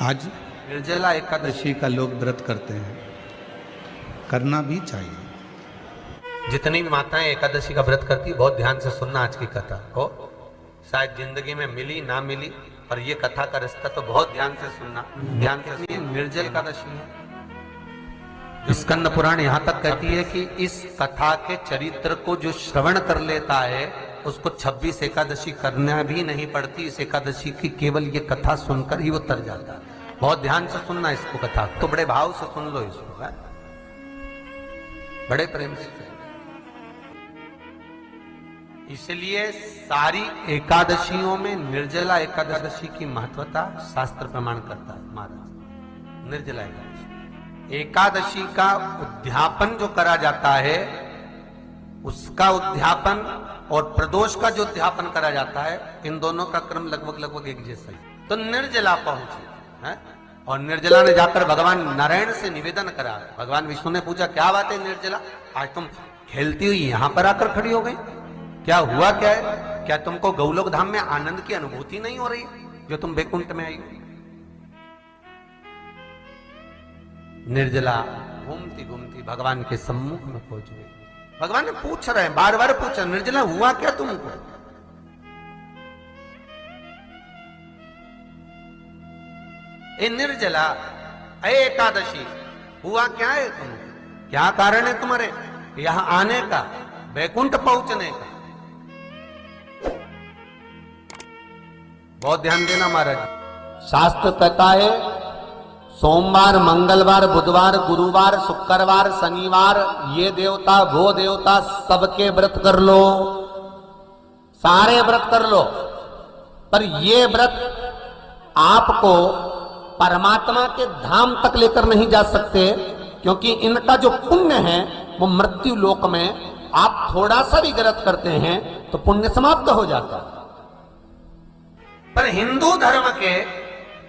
आज निर्जला एकादशी का लोग व्रत करते हैं, करना भी चाहिए। जितनी भी माताएं एकादशी का व्रत करती, बहुत ध्यान से सुनना आज की कथा को। शायद जिंदगी में मिली ना मिली, और ये कथा का रिश्ता तो बहुत ध्यान से सुनना। ध्यान से निर्जल एकादशी है। स्कंद पुराण यहां तक कहती है कि इस कथा के चरित्र को जो श्रवण कर लेता है उसको 26 एकादशी करना भी नहीं पड़ती। इस एकादशी की केवल ये कथा सुनकर ही वो तर जाता है। बहुत ध्यान से सुनना इसको, कथा तो बड़े भाव से सुन लो इसको, है? बड़े प्रेम से। इसलिए सारी एकादशियों में निर्जला एकादशी की महत्वता शास्त्र प्रमाण करता है महाराज। निर्जला एकादशी का उद्यापन जो करा जाता है, उसका उद्यापन और प्रदोष का जो उद्यापन करा जाता है, इन दोनों का क्रम लगभग एक जैसा ही। तो निर्जला पहुंचे है, और निर्जला ने जाकर भगवान नारायण से निवेदन करा। भगवान विष्णु ने पूछा, क्या बात है निर्जला, आज तुम खेलती हुई यहां पर आकर खड़ी हो गई, क्या हुआ, क्या है? क्या तुमको गौलोक धाम में आनंद की अनुभूति नहीं हो रही जो तुम बैकुंठ में आई हो? निर्जला घूमती घूमती भगवान के सम्मुख में पहुंच गई। भगवान ने पूछ रहे हैं, बार बार पूछा, निर्जला हुआ क्या तुमको? ए निर्जला, ए एकादशी, हुआ क्या है तुमको? क्या कारण है तुम्हारे यहां आने का, बैकुंठ पहुंचने का? बहुत ध्यान देना महाराज। शास्त्र कहता है सोमवार, मंगलवार, बुधवार, गुरुवार, शुक्रवार, शनिवार, ये देवता वो देवता सबके व्रत कर लो, सारे व्रत कर लो, पर ये व्रत आपको परमात्मा के धाम तक लेकर नहीं जा सकते, क्योंकि इनका जो पुण्य है वो मृत्यु लोक में आप थोड़ा सा भी व्रत करते हैं तो पुण्य समाप्त हो जाता है। पर हिंदू धर्म के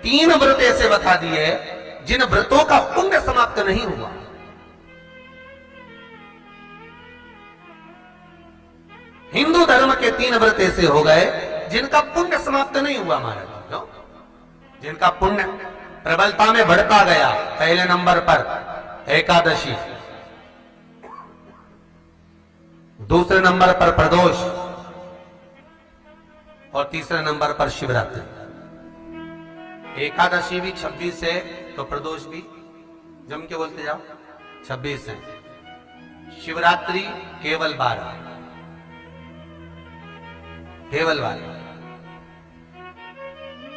3 व्रत ऐसे बता दिए जिन व्रतों का पुण्य समाप्त नहीं हुआ। हिंदू धर्म के 3 व्रत ऐसे हो गए जिनका पुण्य समाप्त नहीं हुआ महाराज। जिनका पुण्य प्रबलता में बढ़ता गया। पहले नंबर पर एकादशी, दूसरे नंबर पर प्रदोष, और तीसरे नंबर पर शिवरात्रि। एकादशी भी 26 है तो प्रदोष भी जम के बोलते जाओ 26 है। शिवरात्रि केवल 12, केवल 12,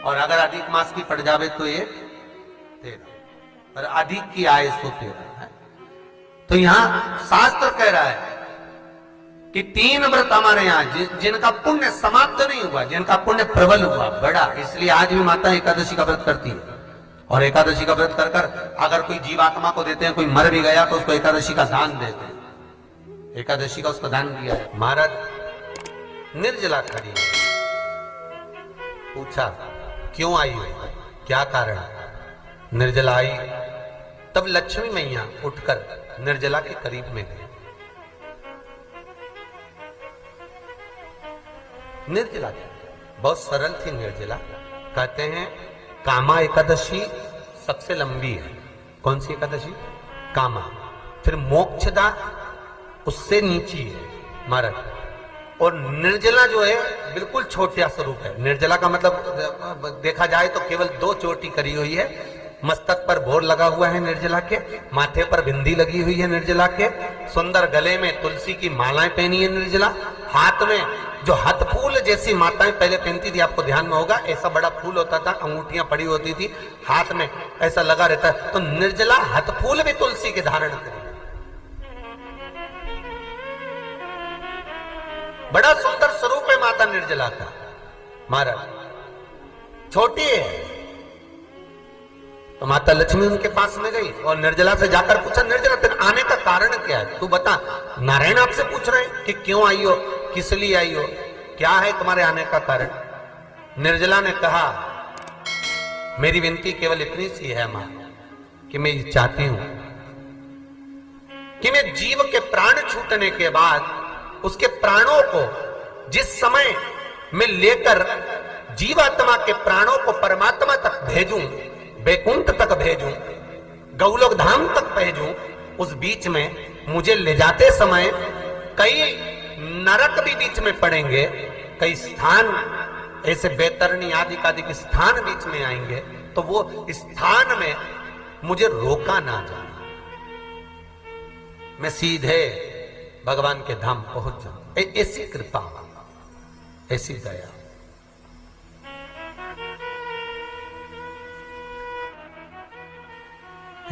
और अगर अधिक मास की पड़ जावे तो ये 13, पर अधिक की आय तो 13 है। तो यहां शास्त्र कह रहा है कि 3 व्रत हमारे यहाँ जिनका पुण्य समाप्त नहीं हुआ, जिनका पुण्य प्रबल हुआ, बड़ा। इसलिए आज भी माता एकादशी का व्रत करती है, और एकादशी का व्रत कर कर अगर कोई जीवात्मा को देते हैं, कोई मर भी गया तो उसको एकादशी का दान देते हैं। एकादशी का उसको दान दिया है। महाराज निर्जला खड़ी है, पूछा क्यों आई हो, क्या कारण? निर्जला आई तब लक्ष्मी मैया उठकर निर्जला के करीब में गई। निर्जला बहुत सरल थी निर्जला। कहते हैं कामा एकादशी सबसे लंबी है। कौन सी एकादशी? कामा। फिर मोक्षदा उससे नीची है महाराज। और निर्जला जो है बिल्कुल छोटा स्वरूप है। निर्जला का मतलब देखा जाए तो केवल 2 चोटी करी हुई है। मस्तक पर भोर लगा हुआ है निर्जला के, माथे पर बिंदी लगी हुई है निर्जला के, सुंदर गले में तुलसी की मालाएं पहनी है निर्जला, हाथ में जो हाथ फूल जैसी माताएं पहले पहनती थी, आपको ध्यान में होगा, ऐसा बड़ा फूल होता था, अंगूठियां पड़ी होती थी, हाथ में ऐसा लगा रहता है। तो निर्जला हाथ फूल भी तुलसी के धारण करी। बड़ा सुंदर स्वरूप है माता निर्जला का महाराज। छोटी है तो माता लक्ष्मी उनके पास में गई और निर्जला से जाकर पूछा, निर्जला तेरे आने का कारण क्या है, तू बता। नारायण आपसे पूछ रहे हैं कि क्यों आई हो, किस लिए आई हो, क्या है तुम्हारे आने का कारण? निर्जला ने कहा, मेरी विनती केवल इतनी सी है मां, कि मैं ये चाहती हूं कि मैं जीव के प्राण छूटने के बाद उसके प्राणों को जिस समय मैं लेकर जीवात्मा के प्राणों को परमात्मा तक भेजूं, बैकुंठ तक भेजूं, गौलोक धाम तक भेजूं, उस बीच में मुझे ले जाते समय कई नरक भी बीच में पड़ेंगे, कई स्थान ऐसे बैतरणी आदि के स्थान बीच में आएंगे, तो वो स्थान में मुझे रोका ना जाए, मैं सीधे भगवान के धाम पहुंच जाऊं। ऐसी कृपा, ऐसी दया।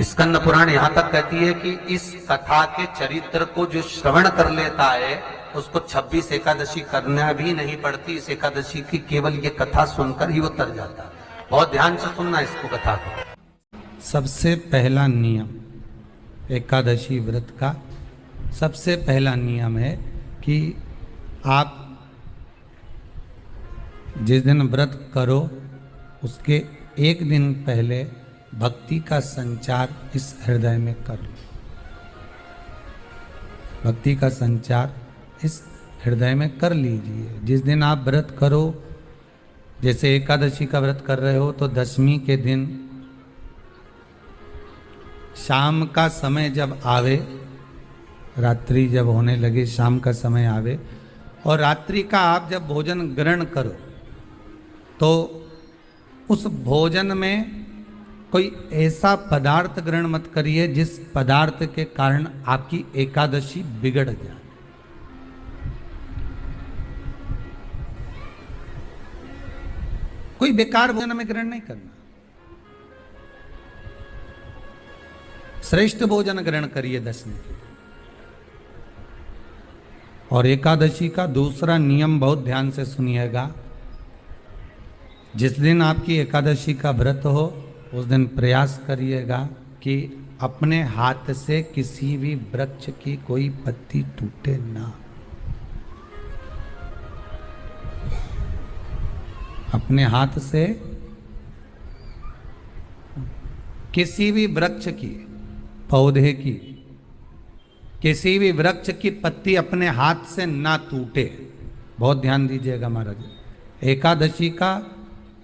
स्कंद पुराण यहां तक कहती है कि इस कथा के चरित्र को जो श्रवण कर लेता है उसको 26 एकादशी करना भी नहीं पड़ती। इस एकादशी की केवल ये कथा सुनकर ही वो तर जाता है। बहुत ध्यान से सुनना इसको, कथा को। सबसे पहला नियम एकादशी व्रत का, सबसे पहला नियम है कि आप जिस दिन व्रत करो उसके एक दिन पहले भक्ति का संचार इस हृदय में कर लो। भक्ति का संचार इस हृदय में कर लीजिए। जिस दिन आप व्रत करो, जैसे एकादशी का व्रत कर रहे हो तो दशमी के दिन शाम का समय जब आवे, रात्रि जब होने लगे, शाम का समय आवे और रात्रि का आप जब भोजन ग्रहण करो तो उस भोजन में कोई ऐसा पदार्थ ग्रहण मत करिए जिस पदार्थ के कारण आपकी एकादशी बिगड़ जाए। कोई बेकार भोजन में ग्रहण नहीं करना, श्रेष्ठ भोजन ग्रहण करिए दशमी के दिन। और एकादशी का दूसरा नियम बहुत ध्यान से सुनिएगा। जिस दिन आपकी एकादशी का व्रत हो उस दिन प्रयास करिएगा कि अपने हाथ से किसी भी वृक्ष की कोई पत्ती टूटे ना। अपने हाथ से किसी भी वृक्ष की, पौधे की, किसी भी वृक्ष की पत्ती अपने हाथ से ना टूटे। बहुत ध्यान दीजिएगा महाराज। एकादशी का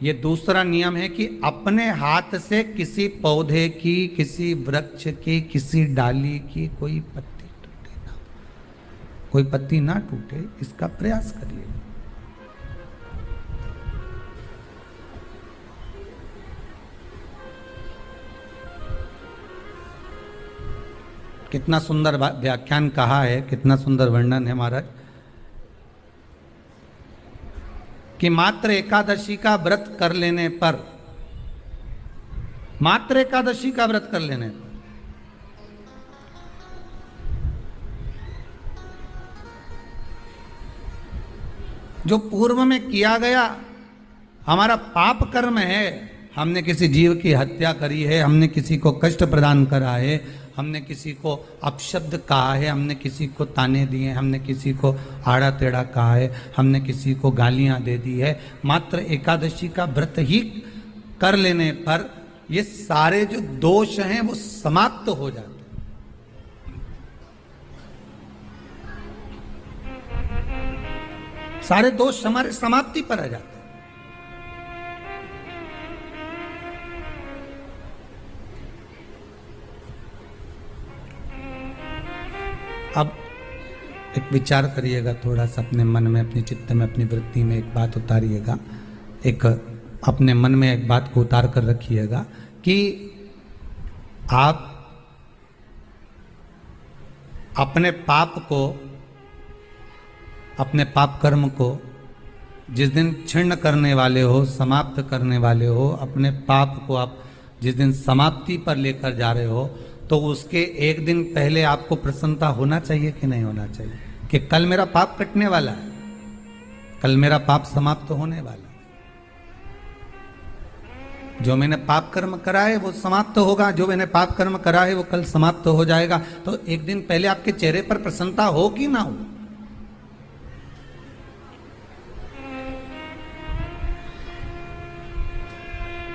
ये दूसरा नियम है कि अपने हाथ से किसी पौधे की, किसी वृक्ष की, किसी डाली की कोई पत्ती टूटे ना, कोई पत्ती ना टूटे, इसका प्रयास करिए। कितना सुंदर व्याख्यान कहा है, कितना सुंदर वर्णन है महाराज कि मात्र एकादशी का व्रत कर लेने पर, मात्र एकादशी का व्रत कर लेने पर जो पूर्व में किया गया हमारा पाप कर्म है, हमने किसी जीव की हत्या करी है, हमने किसी को कष्ट प्रदान करा है, हमने किसी को अपशब्द कहा है, हमने किसी को ताने दिए, हमने किसी को आड़ा टेढ़ा कहा है, हमने किसी को गालियां दे दी है, मात्र एकादशी का व्रत ही कर लेने पर ये सारे जो दोष हैं वो समाप्त हो जाते हैं। सारे दोष हमारे समाप्ति पर आ जाते हैं। अब एक विचार करिएगा थोड़ा सा अपने मन में, अपने चित्त में, अपनी वृत्ति में एक बात उतारिएगा, एक अपने मन में एक बात को उतार कर रखिएगा कि आप अपने पाप को, अपने पाप कर्म को जिस दिन छिन्न करने वाले हो, समाप्त करने वाले हो, अपने पाप को आप जिस दिन समाप्ति पर लेकर जा रहे हो तो उसके एक दिन पहले आपको प्रसन्नता होना चाहिए कि नहीं होना चाहिए कि कल मेरा पाप कटने वाला है, कल मेरा पाप समाप्त होने वाला है। जो मैंने पाप कर्म करा है वो समाप्त होगा, जो मैंने पाप कर्म करा है वो कल समाप्त हो जाएगा। तो एक दिन पहले आपके चेहरे पर प्रसन्नता हो कि ना हो?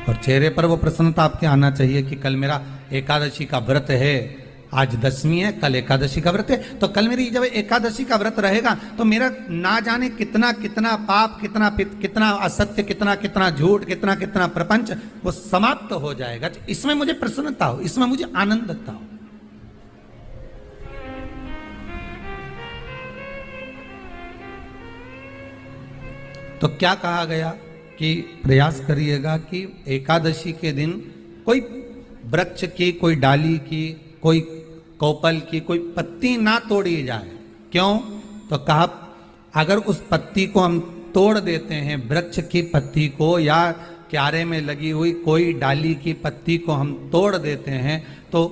और चेहरे पर वो प्रसन्नता आपके आना चाहिए कि कल मेरा एकादशी का व्रत है, आज दशमी है, कल एकादशी का व्रत है, तो कल मेरी जब एकादशी का व्रत रहेगा तो मेरा ना जाने कितना कितना पाप, कितना कितना असत्य, कितना कितना झूठ, कितना कितना प्रपंच वो समाप्त हो जाएगा। इसमें मुझे प्रसन्नता हो, इसमें मुझे आनंदता हो। तो क्या कहा गया कि प्रयास करिएगा कि एकादशी के दिन कोई वृक्ष की, कोई डाली की, कोई कोपल की कोई पत्ती ना तोड़ी जाए। क्यों? तो कहा अगर उस पत्ती को हम तोड़ देते हैं, वृक्ष की पत्ती को या क्यारे में लगी हुई कोई डाली की पत्ती को हम तोड़ देते हैं तो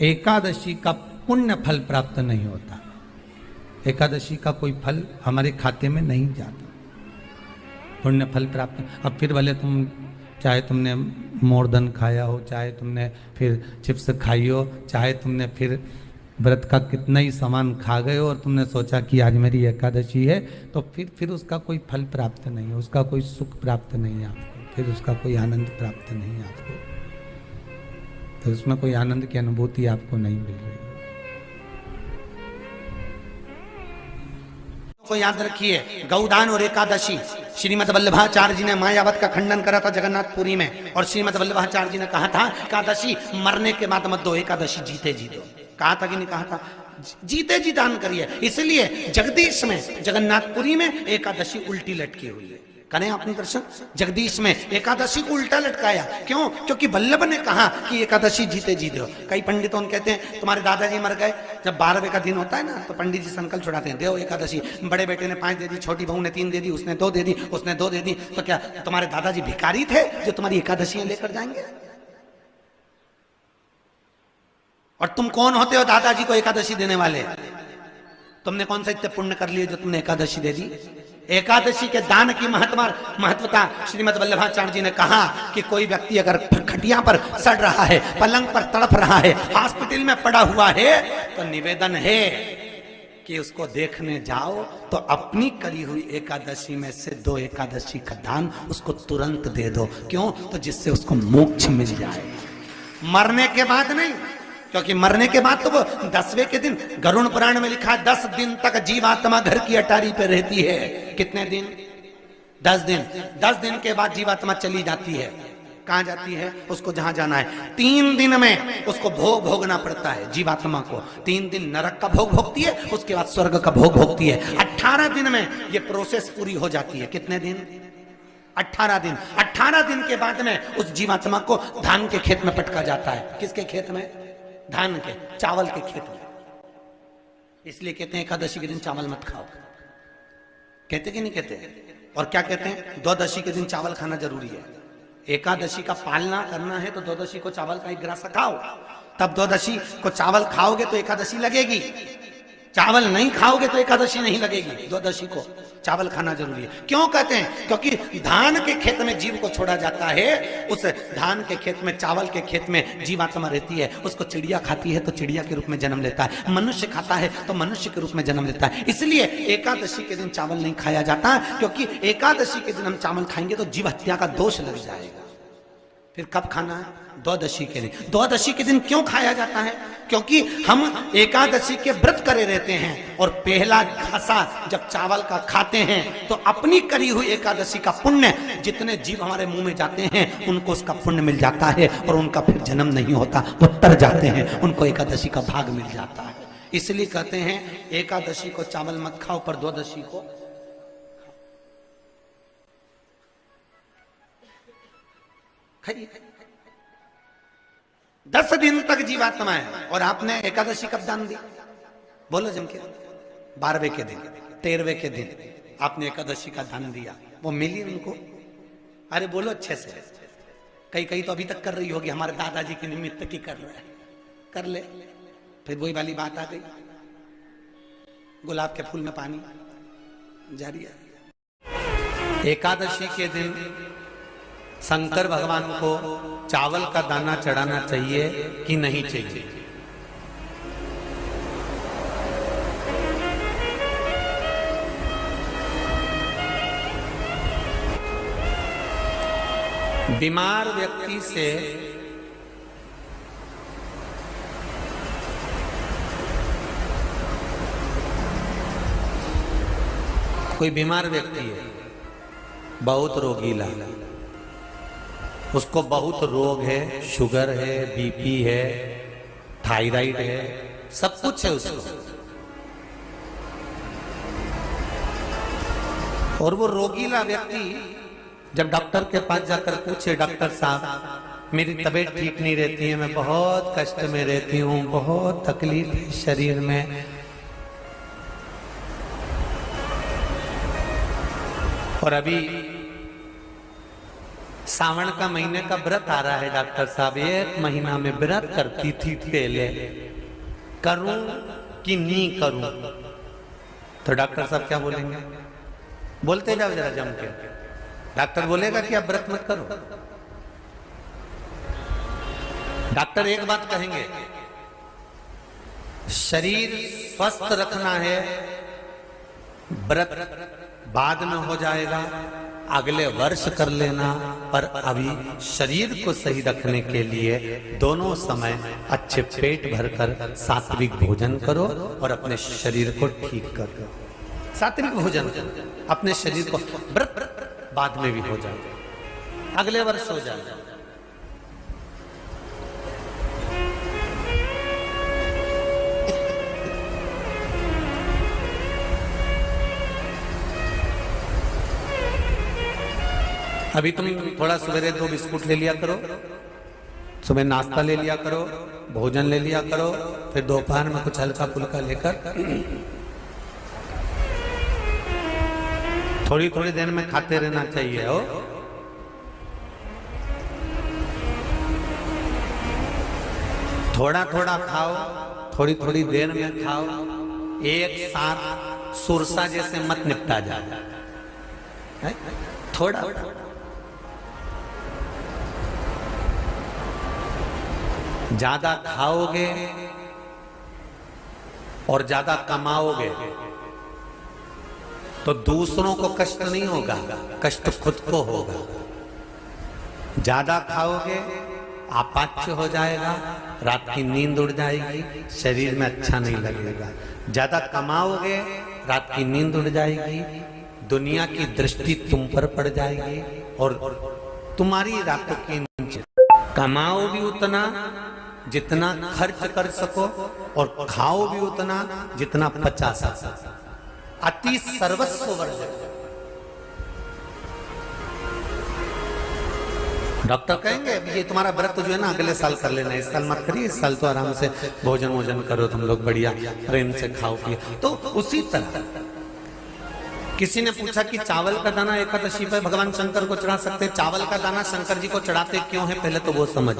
एकादशी का पुण्य फल प्राप्त नहीं होता, एकादशी का कोई फल हमारे खाते में नहीं जाता, पुण्य फल प्राप्त। अब फिर भले तुम चाहे तुमने मोरधन खाया हो, चाहे तुमने फिर चिप्स खाई हो, चाहे तुमने फिर व्रत का कितना ही सामान खा गए हो और तुमने सोचा कि आज मेरी एकादशी है, तो फिर उसका कोई फल प्राप्त नहीं है, उसका कोई सुख प्राप्त नहीं है आपको, फिर उसका कोई आनंद प्राप्त नहीं है आपको, तो उसमें कोई आनंद की अनुभूति आपको नहीं मिल रही। को याद रखिए, गौदान और एकादशी, श्रीमद वल्लभाचार्य जी ने मायावत का खंडन करा था जगन्नाथपुरी में, और श्रीमद वल्लभाचार्य जी ने कहा था एकादशी मरने के बाद मत दो, एकादशी जीते जी दो। कहा था कि नहीं कहा था? जीते जी दान करिए। इसलिए जगदीश में, जगन्नाथपुरी में एकादशी उल्टी लटकी हुई है। करें आपने दर्शन? जगदीश में एकादशी को उल्टा लटकाया। क्यों? क्योंकि वल्लभ ने कहा कि एकादशी जीते जी दो। कई पंडितों कहते हैं तुम्हारे दादाजी मर गए, जब 12वें का दिन होता है ना तो पंडित जी संकल्प छुड़ाते हैं, दो एकादशी। बड़े बेटे ने 5 दे दी, छोटी बहू ने 3 दे दी, उसने 2 दे दी, उसने 2 दे दी, तो क्या तुम्हारे दादाजी भिखारी थे जो तुम्हारी एकादशियां लेकर जाएंगे? और तुम कौन होते हो दादाजी को एकादशी देने वाले? तुमने कौन सा इतने पुण्य कर लिए जो तुमने एकादशी दे दी? एकादशी के दान की महत्वता श्रीमद वल्लभाचार्य जी ने कहा कि कोई व्यक्ति अगर खटिया पर सड़ रहा है, पलंग पर तड़प रहा है, हॉस्पिटल में पड़ा हुआ है, तो निवेदन है कि उसको देखने जाओ तो अपनी करी हुई एकादशी में से 2 एकादशी का दान उसको तुरंत दे दो। क्यों? तो जिससे उसको मोक्ष मिल जाए, मरने के बाद नहीं। क्योंकि मरने के बाद तो वो 10वें के दिन, गरुड़ पुराण में लिखा है 10 दिन तक जीवात्मा घर की अटारी पे रहती है। कितने दिन? 10 दिन। 10 दिन के बाद जीवात्मा चली जाती है। कहां जाती है? उसको जहां जाना है। 3 दिन में उसको भोग भोगना पड़ता है जीवात्मा को। 3 दिन नरक का भोग भोगती है, उसके बाद स्वर्ग का भोग भोगती है। 18 दिन में ये प्रोसेस पूरी हो जाती है। कितने दिन? 18 दिन। 18 दिन के बाद में उस जीवात्मा को धान के खेत में पटका जाता है। किसके खेत में? धान के, चावल के खेत में। इसलिए कहते हैं एकादशी के दिन चावल मत खाओ। कहते कि नहीं कहते? और क्या कहते हैं? द्वादशी के दिन चावल खाना जरूरी है। एकादशी का पालना करना है तो द्वादशी को चावल का 1 ग्रास खाओ, तब द्वादशी को चावल खाओगे तो एकादशी लगेगी। चावल नहीं खाओगे तो एकादशी नहीं लगेगी। द्वादशी को चावल खाना जरूरी है। क्यों कहते हैं? क्योंकि धान के खेत में जीव को छोड़ा जाता है, उस धान के खेत में, चावल के खेत में जीवात्मा रहती है। उसको चिड़िया खाती है तो चिड़िया के रूप में जन्म लेता है, मनुष्य खाता है तो मनुष्य के रूप में जन्म लेता है। इसलिए एकादशी के दिन चावल नहीं खाया जाता, क्योंकि एकादशी के दिन हम चावल खाएंगे तो जीव हत्या का दोष लग जाएगा। फिर कब खाना है? द्वादशी के दिन। द्वादशी के दिन क्यों खाया जाता है? क्योंकि हम एकादशी के व्रत करे रहते हैं, और पहला घासा जब चावल का खाते हैं तो अपनी करी हुई एकादशी का पुण्य, जितने जीव हमारे मुंह में जाते हैं उनको उसका पुण्य मिल जाता है, और उनका फिर जन्म नहीं होता, वो तर जाते हैं, उनको एकादशी का भाग मिल जाता है। इसलिए कहते हैं एकादशी को चावल मत खाओ, पर द्वादशी को खाइए। 10 दिन तक जीवात्मा है, और आपने एकादशी कब दान दी? बोलो जम के। 12वें के दिन, 13वें के दिन आपने एकादशी का दान दिया, वो मिली उनको? अरे बोलो अच्छे से। कई तो अभी तक कर रही होगी, हमारे दादाजी के निमित्त की कर रहे हैं, कर ले। फिर वही वाली बात आ गई, गुलाब के फूल में पानी जारी है। एकादशी के दिन शंकर भगवान को चावल का दाना चढ़ाना चाहिए कि नहीं चाहिए? बीमार व्यक्ति से कोई बीमार व्यक्ति है, बहुत रोगीला, उसको बहुत रोग है, शुगर है, बीपी है, थायराइड है, सब कुछ है उसको, और वो रोगीला व्यक्ति जब डॉक्टर के पास जाकर पूछे, डॉक्टर साहब मेरी तबीयत ठीक नहीं रहती है, मैं बहुत कष्ट में रहती हूँ, बहुत तकलीफ है शरीर में, और अभी सावन का महीने का व्रत आ रहा है डॉक्टर साहब, 1 महीना में व्रत करती थी पहले, करूं कि नहीं करूं? तो डॉक्टर साहब क्या बोलेंगे? बोलते जाओ जरा जम के। डॉक्टर बोलेगा कि आप व्रत मत करो। डॉक्टर एक बात कहेंगे, शरीर स्वस्थ रखना है, व्रत बाद में हो जाएगा, अगले वर्ष कर लेना, पर अभी शरीर को सही रखने के लिए दोनों समय अच्छे पेट भरकर सात्विक भोजन करो और अपने शरीर को ठीक करो। सात्विक भोजन करो, अपने शरीर को, व्रत बाद में भी हो जाए, अगले वर्ष हो जाए। अभी तुम थोड़ा सवेरे 2 बिस्कुट ले लिया करो, सुबह नाश्ता ले लिया करो, भोजन ले लिया करो, फिर दोपहर में कुछ हल्का फुल्का लेकर थोड़ी थोड़ी देर में खाते रहना चाहिए हो। थोड़ा थोड़ा खाओ, थोड़ी थोड़ी देर में खाओ, एक साथ सुरसा जैसे मत निपटा जाए, थोड़ा ज्यादा खाओगे और ज्यादा कमाओगे तो दूसरों को कष्ट नहीं होगा, कष्ट खुद को होगा। ज्यादा खाओगे अपाच्य हो जाएगा, रात की नींद उड़ जाएगी, शरीर में अच्छा नहीं लगेगा। ज्यादा कमाओगे, रात की नींद उड़ जाएगी, दुनिया की दृष्टि तुम पर पड़ जाएगी और तुम्हारी रातों की नींद। कमाओ भी उतना जितना खर्च कर सको और खाओ भी उतना जितना पचा सको। अति सर्वस्व वर्जन। डॉक्टर कहेंगे ये तुम्हारा व्रत जो है ना अगले साल कर लेना, इस साल मत करिए, इस साल तो आराम से भोजन वोजन करो तुम लोग, बढ़िया प्रेम से खाओ पियो। तो उसी तरह किसी ने पूछा कि चावल का दाना एकादशी पर भगवान शंकर को चढ़ा सकते हैं? चावल का दाना शंकर जी को चढ़ाते क्यों है, पहले तो वो समझ।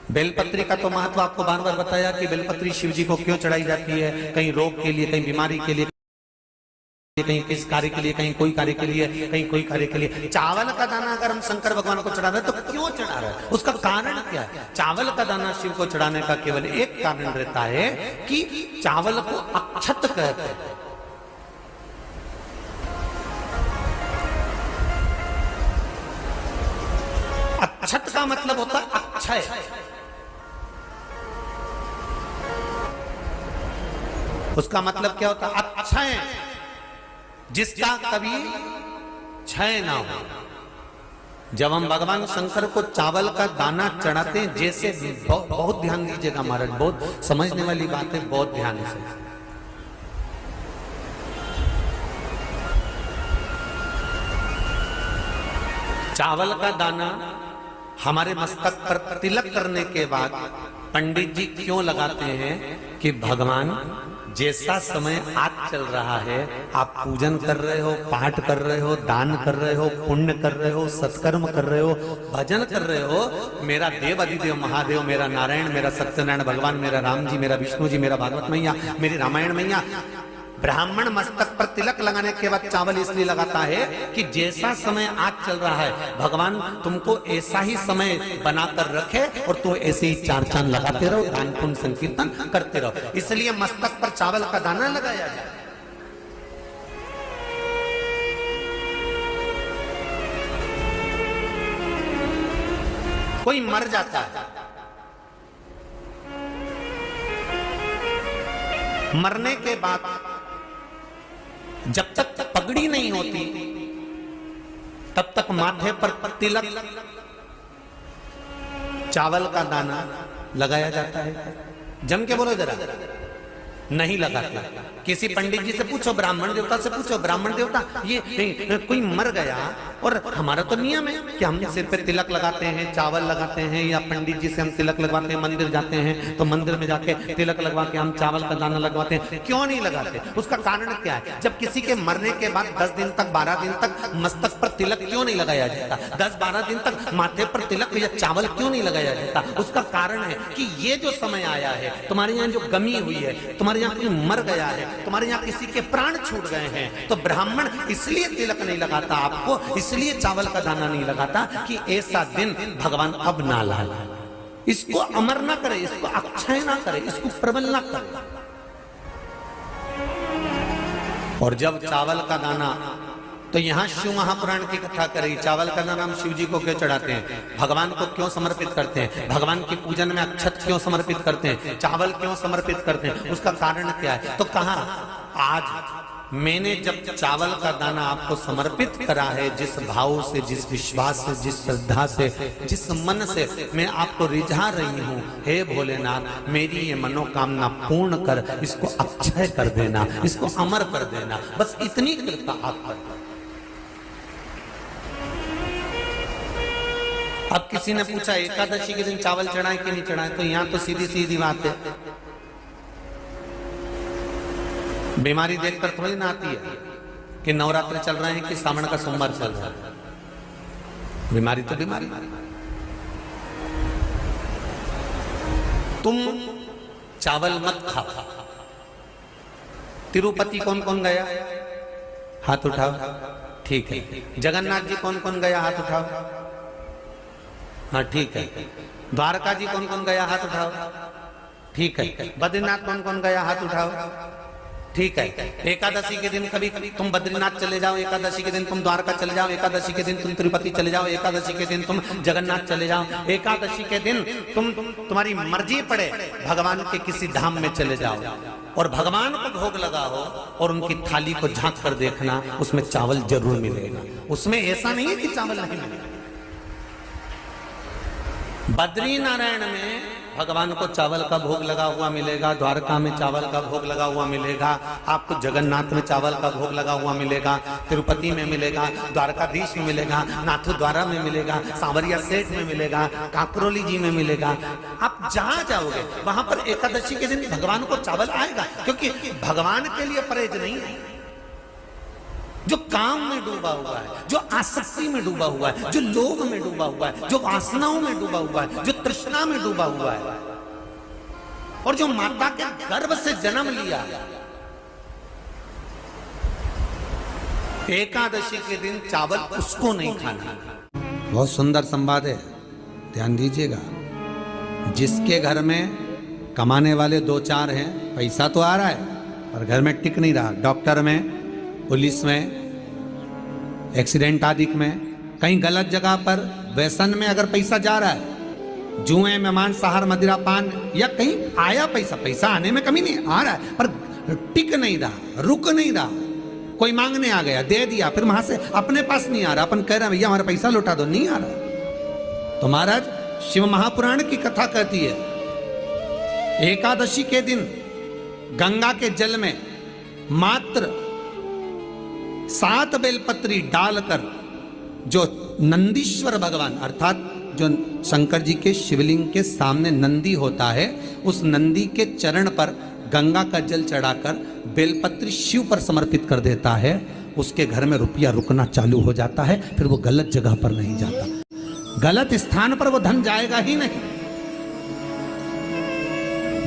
बेलपत्री का तो महत्व आपको बार बार बताया कि बेलपत्री शिव जी को क्यों चढ़ाई जाती है, कहीं रोग के लिए, कहीं बीमारी के लिए, कहीं किस कार्य के लिए, कहीं कोई कार्य के लिए, कहीं कोई कार्य के लिए। चावल का दाना अगर हम शंकर भगवान को चढ़ा रहे हैं तो क्यों चढ़ा रहे हैं, उसका कारण क्या है? चावल का दाना शिव को चढ़ाने का केवल एक कारण रहता है कि चावल को अक्षत कहते हैं। अक्षत का मतलब होता है अक्षय। उसका मतलब क्या होता है? अक्षय, जिसका कभी क्षय ना हो। जब हम भगवान शंकर को चावल का दाना चढ़ाते हैं, जैसे बहुत ध्यान दीजिएगा महाराज, बहुत समझने वाली बात है, बहुत ध्यान से। चावल का दाना हमारे मस्तक पर तिलक करने के बाद पंडित जी क्यों लगाते हैं कि भगवान जैसा समय आज चल रहा है, आप पूजन कर रहे हो, पाठ कर रहे हो, दान कर रहे हो, पुण्य कर रहे हो, सत्कर्म कर रहे हो, भजन कर रहे हो, मेरा देव अधिदेव महादेव, मेरा नारायण, मेरा सत्यनारायण भगवान, मेरा राम जी, मेरा विष्णु जी, मेरा भागवत मैया, मेरी रामायण मैया, ब्राह्मण मस्तक पर तिलक लगाने के बाद चावल इसलिए लगाता है कि जैसा समय आज चल रहा है, भगवान तुमको ऐसा ही समय बनाकर रखे और तो ऐसे ही 4 चांद लगाते रहो, दान पुण्य संकीर्तन करते रहो। इसलिए मस्तक पर चावल का दाना लगाया जाए। कोई मर जाता है, मरने के बाद जब तक पगड़ी नहीं होती तब तक माथे पर तिलक, चावल का दाना लगाया जाता है? जम के बोलो जरा। नहीं लगाते। किसी पंडित जी से पूछो, ब्राह्मण देवता से पूछो, ब्राह्मण देवता ये कोई मर गया और हमारा तो नियम है कि हम सिर पे तिलक लगाते हैं, चावल लगाते हैं, या पंडित जी से हम तिलक लगवाते हैं, मंदिर जाते हैं तो मंदिर में जाके तिलक लगवा के हम चावल का दाना लगवाते हैं। क्यों नहीं लगाते? उसका कारण क्या है? जब किसी के मरने के बाद 10 दिन तक 12 दिन तक मस्तक पर तिलक क्यों नहीं लगाया जाता? 10-12 दिन तक माथे पर तिलक या चावल क्यों नहीं लगाया जाता? उसका कारण है कि ये जो समय आया है, तुम्हारे यहाँ जो गमी हुई है, तुम्हारे यहाँ कोई मर गया है, तुम्हारे यहाँ किसी के प्राण छूट गए हैं, तो ब्राह्मण इसलिए तिलक नहीं लगाता आपको, इसलिए चावल का दाना नहीं लगाता कि ऐसा दिन भगवान अब ना लाए, इसको अमर ना करे, इसको अक्षय ना करे, इसको प्रबल ना करे। और जब चावल का दाना, तो यहां शिव महापुराण की कथा करी, चावल का दाना हम शिव जी को क्यों चढ़ाते हैं, भगवान को क्यों समर्पित करते हैं, भगवान के पूजन में अक्षत क्यों समर्पित करते हैं, चावल क्यों समर्पित करते हैं, उसका कारण क्या है? तो कहा आज मैंने जब चावल का दाना आपको समर्पित करा है, जिस भाव से, जिस विश्वास से, जिस श्रद्धा से, जिस मन से मैं आपको रिझा रही हूं, हे भोलेनाथ मेरी ये मनोकामना पूर्ण कर, इसको अक्षय कर देना, इसको अमर कर देना, बस इतनी कृपा आप कर। अब किसी ने पूछा एकादशी के दिन चावल चढ़ाए कि नहीं चढ़ाए, तो यहां तो सीधी सीधी बात है, बीमारी देखकर थोड़ी ना आती है कि नवरात्र चल रहे हैं कि सावन का सोमवार चल रहा है, बीमारी तो बीमारी। तुम चावल मत खाओ। तिरुपति कौन कौन गया? हाथ उठाओ। ठीक है। जगन्नाथ जी कौन कौन गया? हाथ उठाओ। हाँ ठीक है। द्वारका जी कौन कौन गया? हाथ उठाओ। ठीक है। बद्रीनाथ कौन कौन गया? हाथ उठाओ। ठीक है। एकादशी के दिन कभी तुम बद्रीनाथ चले जाओ, एकादशी के दिन तुम द्वारका चले जाओ, एकादशी के दिन तुम तिरुपति चले जाओ, एकादशी के दिन तुम जगन्नाथ चले जाओ, एकादशी के दिन तुम्हारी मर्जी पड़े भगवान के किसी धाम में चले जाओ और भगवान को भोग लगाओ और उनकी थाली को झांक कर देखना, उसमें चावल जरूर मिलेगा। उसमें ऐसा नहीं है कि चावल नहीं मिलेगा। बद्री नारायण में भगवान को चावल का भोग लगा हुआ मिलेगा, द्वारका में चावल का भोग लगा हुआ मिलेगा, आपको जगन्नाथ में चावल का भोग लगा हुआ मिलेगा, तिरुपति में मिलेगा, द्वारकाधीश में मिलेगा, नाथू द्वारा में मिलेगा, सांवरिया सेठ में मिलेगा, काकरोली जी में मिलेगा। आप जहां जाओगे वहां पर एकादशी के दिन भगवान को चावल आएगा, क्योंकि भगवान के लिए परहेज नहीं है। जो काम में डूबा हुआ है, जो आसक्ति में डूबा हुआ है, जो लोभ में डूबा हुआ है, जो वासनाओं में डूबा हुआ है, जो तृष्णा में डूबा हुआ है, और जो माता के गर्भ से जन्म लिया, एकादशी के दिन चावल उसको नहीं खाना। बहुत सुंदर संवाद है, ध्यान दीजिएगा। जिसके घर में कमाने वाले 2-4 हैं, पैसा तो आ रहा है पर घर में टिक नहीं रहा, डॉक्टर में, पुलिस में, एक्सीडेंट आदि में, कहीं गलत जगह पर व्यसन में अगर पैसा जा रहा है, जुए में, मांसाहार, मदिरा पान, या कहीं आया पैसा आने में कमी नहीं, आ रहा है पर टिक नहीं रहा, रुक नहीं रहा, कोई मांगने आ गया, दे दिया, फिर वहां से अपने पास नहीं आ रहा, अपन कह रहे हैं भैया हमारा पैसा लौटा दो, नहीं आ रहा। तो महाराज शिव महापुराण की कथा कहती है, एकादशी के दिन गंगा के जल में मात्र 7 बेलपत्री डालकर, जो नंदीश्वर भगवान अर्थात जो शंकर जी के शिवलिंग के सामने नंदी होता है, उस नंदी के चरण पर गंगा का जल चढ़ाकर बेलपत्री शिव पर समर्पित कर देता है, उसके घर में रुपया रुकना चालू हो जाता है, फिर वो गलत जगह पर नहीं जाता, गलत स्थान पर वो धन जाएगा ही नहीं।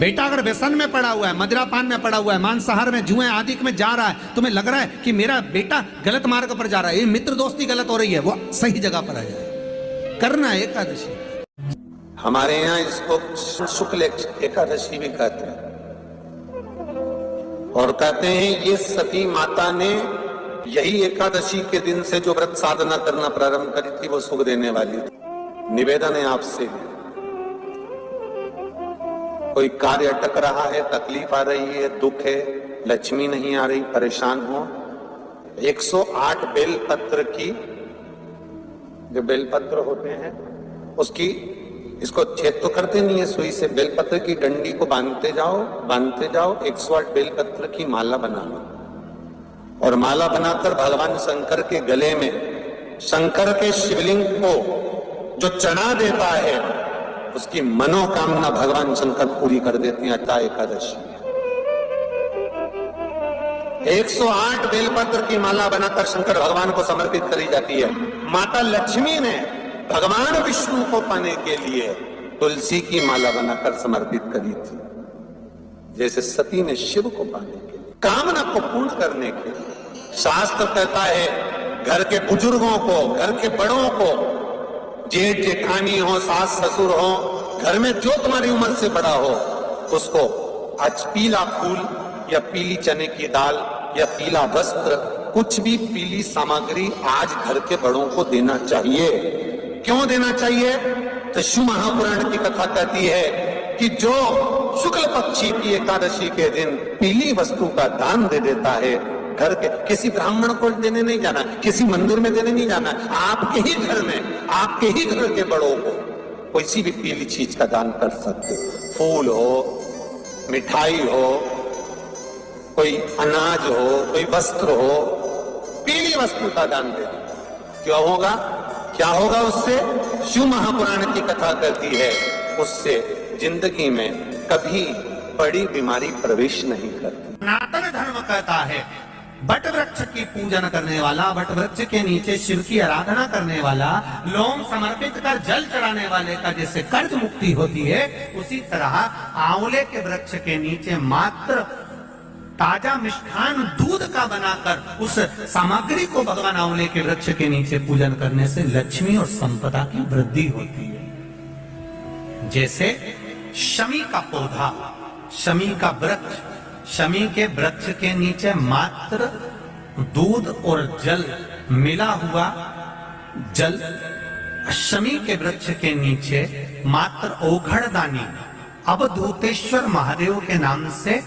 बेटा अगर व्यसन में पड़ा हुआ है, मदिरा पान में पड़ा हुआ है, मांसाहार में, जुए आदि में जा रहा है, तुम्हें लग रहा है कि मेरा बेटा गलत मार्ग पर जा रहा है, ये मित्र दोस्ती गलत हो रही है, वो सही जगह पर आ जाए, करना है एकादशी। हमारे यहाँ इसको शुक्ल एकादशी भी कहते हैं, और कहते हैं ये सती माता ने यही एकादशी के दिन से जो व्रत साधना करना प्रारंभ करी थी, वो सुख देने वाली थी। निवेदन है आपसे, कोई कार्य अटक रहा है, तकलीफ आ रही है, दुख है, लक्ष्मी नहीं आ रही, परेशान हो, 108 बेलपत्र की, जो बेलपत्र होते हैं उसकी, इसको छेद तो करते नहीं है सुई से, बेलपत्र की डंडी को बांधते जाओ 108 बेलपत्र की माला बना लो, और माला बनाकर भगवान शंकर के गले में, शंकर के शिवलिंग को जो चढ़ा देता है उसकी मनोकामना भगवान शंकर पूरी कर देते हैं। अट्टा एकादशी 108 बेलपत्र की माला बनाकर शंकर भगवान को समर्पित करी जाती है। माता लक्ष्मी ने भगवान विष्णु को पाने के लिए तुलसी की माला बनाकर समर्पित करी थी, जैसे सती ने शिव को पाने के लिए, कामना को पूर्ण करने के लिए। शास्त्र कहता है घर के बुजुर्गों को, घर के बड़ों को, जेठ जेठानी हो, सास ससुर हो, घर में जो तुम्हारी उम्र से बड़ा हो, उसको आज पीला फूल या पीली चने की दाल या पीला वस्त्र, कुछ भी पीली सामग्री आज घर के बड़ों को देना चाहिए। क्यों देना चाहिए? तो शिव महापुराण की कथा कहती है कि जो शुक्ल पक्षी की एकादशी के दिन पीली वस्तु का दान दे देता है, घर के किसी ब्राह्मण को देने नहीं जाना, किसी मंदिर में देने नहीं जाना, आपके ही घर में, आपके ही घर के बड़ों को कोई भी पीली चीज का दान कर सकते। फूल हो, मिठाई हो, कोई अनाज हो, कोई वस्त्र हो, पीली वस्तु का दान दे। क्यों होगा? क्या होगा उससे? शिव महापुराण की कथा कहती है उससे जिंदगी में कभी बड़ी बीमारी प्रवेश नहीं करती। सनातन धर्म कहता है बट वृक्ष की पूजन करने वाला, बट वृक्ष के नीचे शिव की आराधना करने वाला, लोम समर्पित कर जल चढ़ाने वाले का जैसे कर्ज मुक्ति होती है, उसी तरह आंवले के वृक्ष के नीचे मात्र ताजा मिष्ठान दूध का बनाकर उस सामग्री को भगवान आंवले के वृक्ष के नीचे पूजन करने से लक्ष्मी और संपदा की वृद्धि होती है। जैसे शमी का पौधा, शमी का वृक्ष, शमी के वृक्ष के नीचे मात्र दूध और जल मिला हुआ जल, शमी के वृक्ष के नीचे मात्र ओघड़दानी अवधूतेश्वर महादेव के नाम से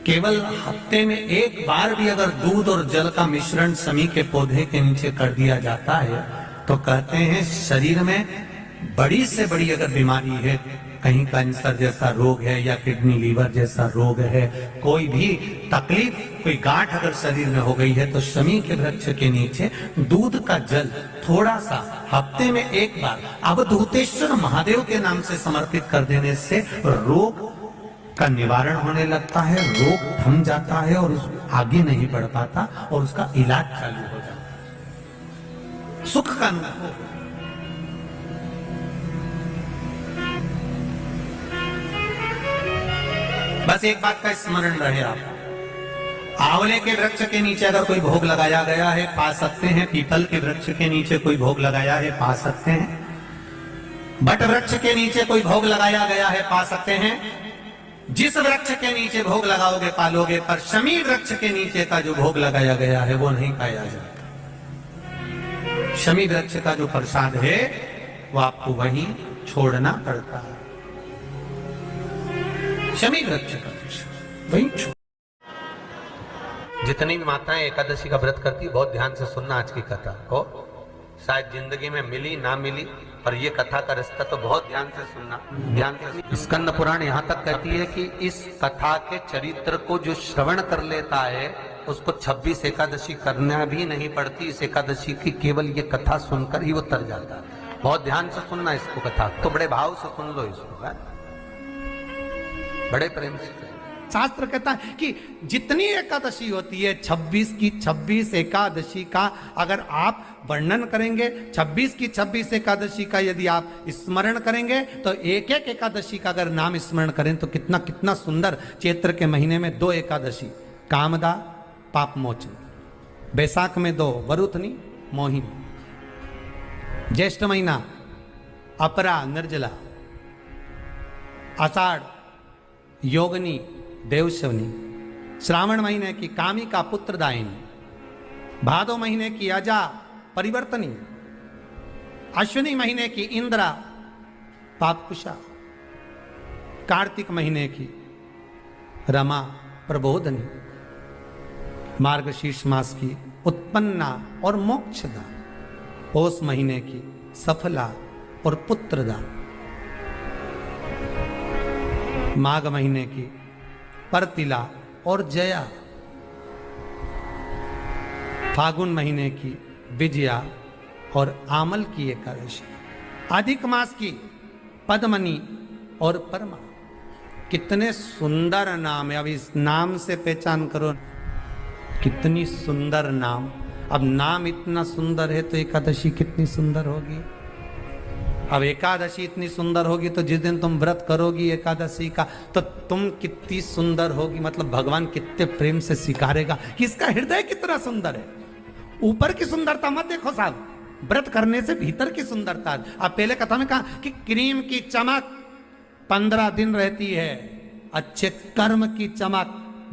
केवल हफ्ते में एक बार भी अगर दूध और जल का मिश्रण शमी के पौधे के नीचे कर दिया जाता है तो कहते हैं शरीर में बड़ी से बड़ी अगर बीमारी है, कहीं कैंसर जैसा रोग है या किडनी लीवर जैसा रोग है, कोई भी तकलीफ, कोई गांठ अगर शरीर में हो गई है, तो शमी के वृक्ष के नीचे दूध का जल थोड़ा सा हफ्ते में एक बार अवधूतेश्वर महादेव के नाम से समर्पित कर देने से रोग का निवारण होने लगता है, रोग थम जाता है और आगे नहीं बढ़ पाता और उसका इलाज चालू हो जाता है, सुख का अनुभव। बस एक बात का स्मरण रहे आप, आंवले के वृक्ष के नीचे अगर कोई भोग लगाया गया है पा सकते हैं, पीपल के वृक्ष के नीचे कोई भोग लगाया है पा सकते हैं, बट वृक्ष के नीचे कोई भोग लगाया गया है पा सकते हैं। जिस वृक्ष के नीचे भोग लगाओगे पालोगे, पर शमी वृक्ष के नीचे का जो भोग लगाया गया है वो नहीं पाया जाता। शमी वृक्ष का जो प्रसाद है वो आपको वहीं छोड़ना पड़ता है। शमी वृक्ष का वहीं छोड़। जितनी भी माताएं एकादशी का व्रत करती, बहुत ध्यान से सुनना आज की कथा को, शायद जिंदगी में मिली ना मिली, पर ये कथा का रिश्ता तो बहुत ध्यान से सुनना, ध्यान से। स्कंद पुराण यहाँ तक कहती है कि इस कथा के चरित्र को जो श्रवण कर लेता है उसको 26 एकादशी करना भी नहीं पड़ती। इस एकादशी की केवल ये कथा सुनकर ही वो तर जाता है। बहुत ध्यान से सुनना इसको, कथा तो बड़े भाव से सुन लो इसको, बड़े प्रेम से। शास्त्र कहता है कि जितनी एकादशी होती है 26 की 26 एकादशी का अगर आप वर्णन करेंगे, 26 की 26 एकादशी का यदि आप स्मरण करेंगे, तो एक एक एकादशी का अगर नाम स्मरण करें तो कितना कितना सुंदर। चैत्र के महीने में 2 एकादशी, कामदा पाप मोचन, बैसाख में 2 वरुथनी मोहिनी, ज्येष्ठ महीना अपरा निर्जला, आषाढ़ योगनी देवशवनी, श्रावण महीने की कामिका पुत्रदायिनी, भादो महीने की अजा परिवर्तनी, अश्विनी महीने की इंद्रा पापकुशा, कार्तिक महीने की रमा प्रबोधनी, मार्गशीर्ष मास की उत्पन्ना और मोक्षदा, पौष महीने की सफला और पुत्रदा, माघ महीने की परतिला और जया, फागुन महीने की विजया और आमल की एकादशी, अधिक मास की पद्मनी और परमा। कितने सुंदर नाम है। अब इस नाम से पहचान करो कितनी सुंदर नाम। अब नाम इतना सुंदर है तो एकादशी कितनी सुंदर होगी। अब एकादशी इतनी सुंदर होगी तो जिस दिन तुम व्रत करोगी एकादशी का तो तुम कितनी सुंदर होगी। मतलब भगवान कितने प्रेम से स्वीकारेगा कि इसका हृदय कितना सुंदर है। ऊपर की सुंदरता मत देखो साहब, व्रत करने से भीतर की सुंदरता। अब पहले कथा में कहा कि क्रीम की चमक 15 दिन रहती है, अच्छे कर्म की चमक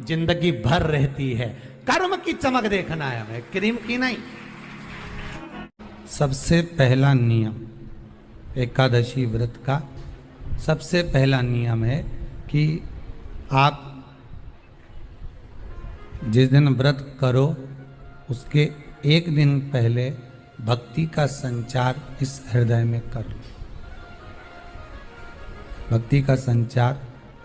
जिंदगी भर रहती है। कर्म की चमक देखना है हमें, क्रीम की नहीं। सबसे पहला नियम एकादशी व्रत का, सबसे पहला नियम है कि आप जिस दिन व्रत करो उसके एक दिन पहले भक्ति का संचार इस हृदय में कर लो। भक्ति का संचार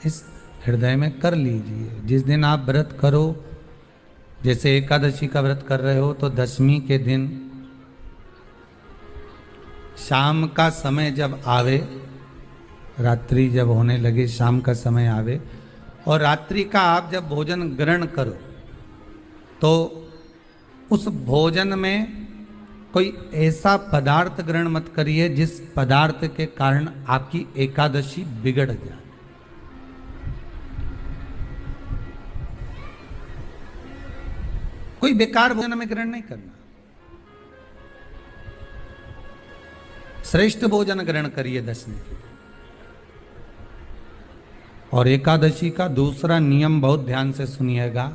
इस हृदय में कर लीजिए। जिस दिन आप व्रत करो, जैसे एकादशी का व्रत कर रहे हो तो दशमी के दिन शाम का समय जब आवे, रात्रि जब होने लगे, शाम का समय आवे और रात्रि का आप जब भोजन ग्रहण करो तो उस भोजन में कोई ऐसा पदार्थ ग्रहण मत करिए जिस पदार्थ के कारण आपकी एकादशी बिगड़ जाए। कोई बेकार भोजन में ग्रहण नहीं करना, श्रेष्ठ भोजन ग्रहण करिए दशमी के। और एकादशी का दूसरा नियम बहुत ध्यान से सुनिएगा।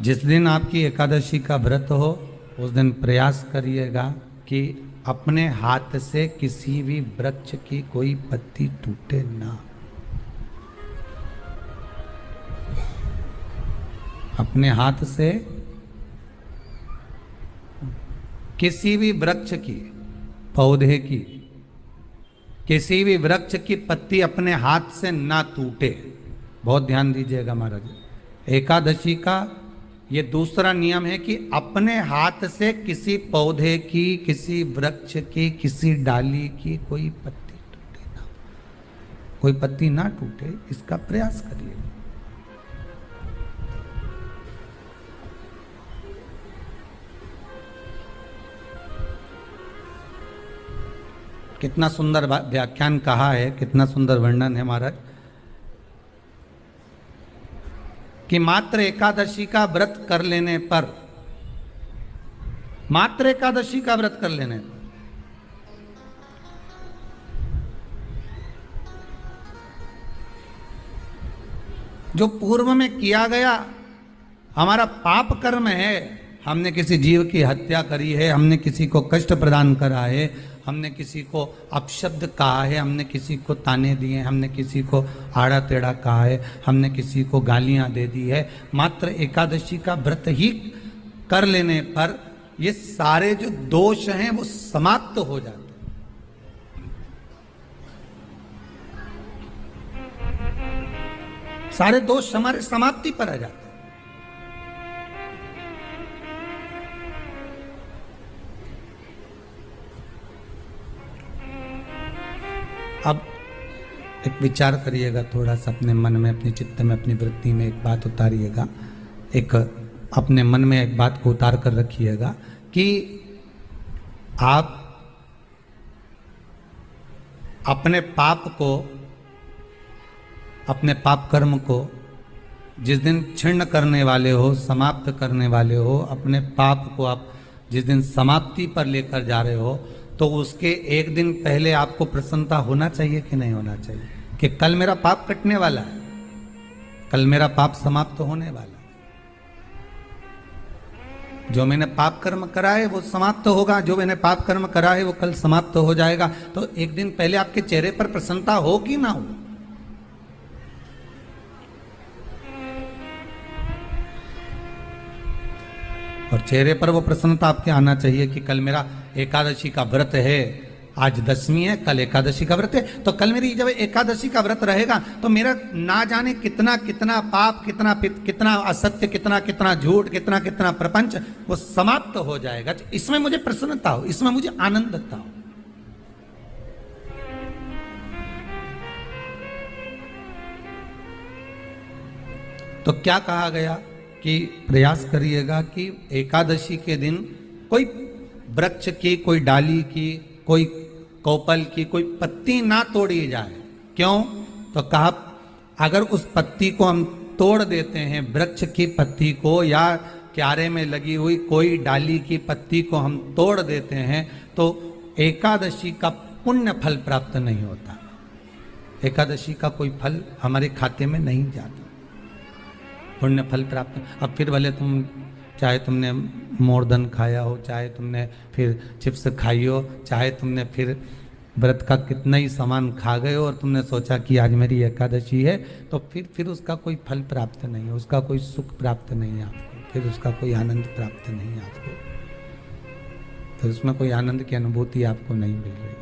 जिस दिन आपकी एकादशी का व्रत हो उस दिन प्रयास करिएगा कि अपने हाथ से किसी भी वृक्ष की कोई पत्ती टूटे ना। अपने हाथ से किसी भी वृक्ष की, पौधे की, किसी भी वृक्ष की पत्ती अपने हाथ से ना टूटे। बहुत ध्यान दीजिएगा महाराज। एकादशी का ये दूसरा नियम है कि अपने हाथ से किसी पौधे की, किसी वृक्ष की, किसी डाली की कोई पत्ती टूटे ना, कोई पत्ती ना टूटे, इसका प्रयास करिए। कितना सुंदर व्याख्यान कहा है, कितना सुंदर वर्णन है महाराज कि मात्र एकादशी का व्रत कर लेने पर, मात्र एकादशी का व्रत कर लेने पर जो पूर्व में किया गया हमारा पाप कर्म है, हमने किसी जीव की हत्या करी है, हमने किसी को कष्ट प्रदान करा है, हमने किसी को अपशब्द कहा है, हमने किसी को ताने दिए, हमने किसी को आड़ा टेढ़ा कहा है, हमने किसी को गालियां दे दी है, मात्र एकादशी का व्रत ही कर लेने पर ये सारे जो दोष हैं वो समाप्त हो जाते हैं। सारे दोष हमारे समाप्ति पर आ जाते हैं। अब एक विचार करिएगा थोड़ा सा अपने मन में, अपने चित्त में, अपनी वृत्ति में एक बात उतारिएगा। एक अपने मन में एक बात को उतार कर रखिएगा कि आप अपने पाप को, अपने पाप कर्म को जिस दिन छिन्न करने वाले हो, समाप्त करने वाले हो, अपने पाप को आप जिस दिन समाप्ति पर लेकर जा रहे हो तो उसके एक दिन पहले आपको प्रसन्नता होना चाहिए कि नहीं होना चाहिए कि कल मेरा पाप कटने वाला है, कल मेरा पाप समाप्त होने वाला है। जो मैंने पाप कर्म करा है वो समाप्त होगा, जो मैंने पाप कर्म करा है वो कल समाप्त हो जाएगा। तो एक दिन पहले आपके चेहरे पर प्रसन्नता हो कि ना हो। और चेहरे पर वो प्रसन्नता आपके आना चाहिए कि कल मेरा एकादशी का व्रत है, आज दशमी है, कल एकादशी का व्रत है, तो कल मेरी जब एकादशी का व्रत रहेगा तो मेरा ना जाने कितना कितना पाप, कितना कितना असत्य, कितना कितना झूठ, कितना कितना प्रपंच वो समाप्त हो जाएगा। इसमें मुझे प्रसन्नता हो, इसमें मुझे आनंदता हो। तो क्या कहा गया कि प्रयास करिएगा कि एकादशी के दिन कोई वृक्ष की, कोई डाली की, कोई कोपल की कोई पत्ती ना तोड़ी जाए। क्यों? तो कहा अगर उस पत्ती को हम तोड़ देते हैं, वृक्ष की पत्ती को या क्यारे में लगी हुई कोई डाली की पत्ती को हम तोड़ देते हैं तो एकादशी का पुण्य फल प्राप्त नहीं होता, एकादशी का कोई फल हमारे खाते में नहीं जाता, पुण्य फल प्राप्त। अब फिर भले तुम चाहे तुमने मोरधन खाया हो, चाहे तुमने फिर चिप्स खाई हो, चाहे तुमने फिर व्रत का कितना ही सामान खा गए हो और तुमने सोचा कि आज मेरी एकादशी है, तो फिर उसका कोई फल प्राप्त नहीं है, उसका कोई सुख प्राप्त नहीं है आपको, फिर उसका कोई आनंद प्राप्त नहीं है आपको, फिर उसमें कोई आनंद की अनुभूति आपको नहीं मिल रही।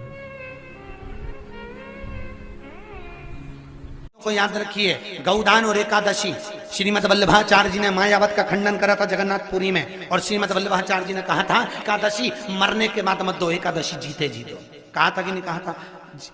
को याद रखिए, गौदान और एकादशी, श्रीमद वल्लभाचार्य जी ने मायावत का खंडन करा था जगन्नाथपुरी में, और श्रीमद वल्लभाचार्य जी ने कहा था एकादशी मरने के बाद मत दो, एकादशी जीते जी दो। कहा था कि नहीं कहा था?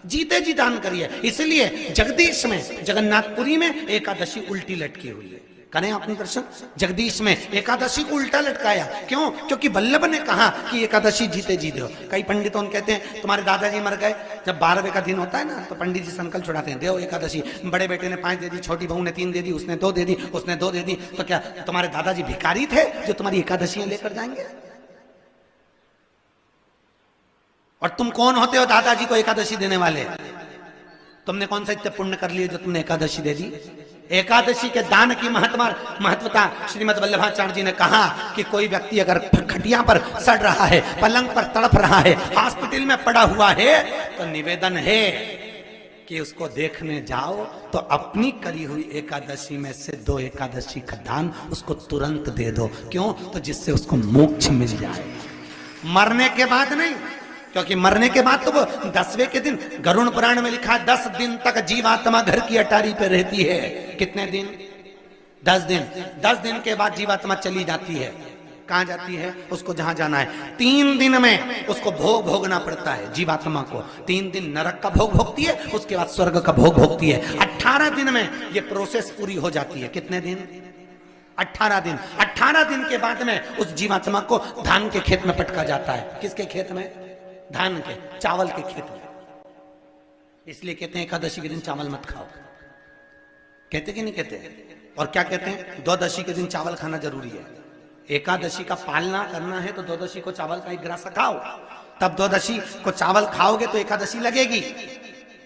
जीते जी दान करिए। इसलिए जगदीश में, जगन्नाथपुरी में एकादशी उल्टी लटकी हुई है। करें अपने दर्शन। जगदीश में एकादशी को उल्टा लटकाया, क्यों? क्योंकि वल्लभ ने कहा कि एकादशी जीते जी दो। कई पंडितों कहते हैं तुम्हारे दादाजी मर गए, जब 12वें का दिन होता है ना तो पंडित जी संकल्प छुड़ाते हैं, देव एकादशी, बड़े बेटे ने 5 दे दी, छोटी बहू ने 3 दे दी, उसने 2 दे दी, उसने 2 दे दी, तो क्या तुम्हारे दादाजी भिखारी थे जो तुम्हारी एकादशियां लेकर जाएंगे? और तुम कौन होते हो दादाजी को एकादशी देने वाले? तुमने कौन सा इतने पुण्य कर लिए जो तुमने एकादशी दे दी? एकादशी के दान की महत्वता श्रीमद वल्लभाचार्य जी ने कहा कि कोई व्यक्ति अगर खटिया पर सड़ रहा है, पलंग पर तड़प रहा है, हॉस्पिटल में पड़ा हुआ है, तो निवेदन है कि उसको देखने जाओ तो अपनी करी हुई एकादशी में से 2 एकादशी का दान उसको तुरंत दे दो। क्यों? तो जिससे उसको मोक्ष मिल जाए, मरने के बाद नहीं। क्योंकि मरने के बाद तो वो 10वें के दिन, गरुड़ पुराण में लिखा है 10 दिन तक जीवात्मा घर की अटारी पे रहती है। कितने दिन? 10 दिन। 10 दिन के बाद जीवात्मा चली जाती है। कहां जाती है? उसको जहां जाना है। 3 दिन में उसको भोग भोगना पड़ता है जीवात्मा को। 3 दिन नरक का भोग भोगती है, उसके बाद स्वर्ग का भोग भोगती है। 18 दिन में ये प्रोसेस पूरी हो जाती है। कितने दिन? 18 दिन। 18 दिन के बाद में उस जीवात्मा को धान के खेत में पटका जाता है। किसके खेत में? धान के, चावल के खेत में। इसलिए कहते हैं एकादशी के दिन चावल मत खाओ। कहते कि नहीं कहते? और क्या कहते हैं? द्वादशी के दिन चावल खाना जरूरी है। एकादशी का पालना करना है तो द्वादशी को चावल का 1 ग्रास खाओ, तब द्वादशी को चावल खाओगे तो एकादशी लगेगी।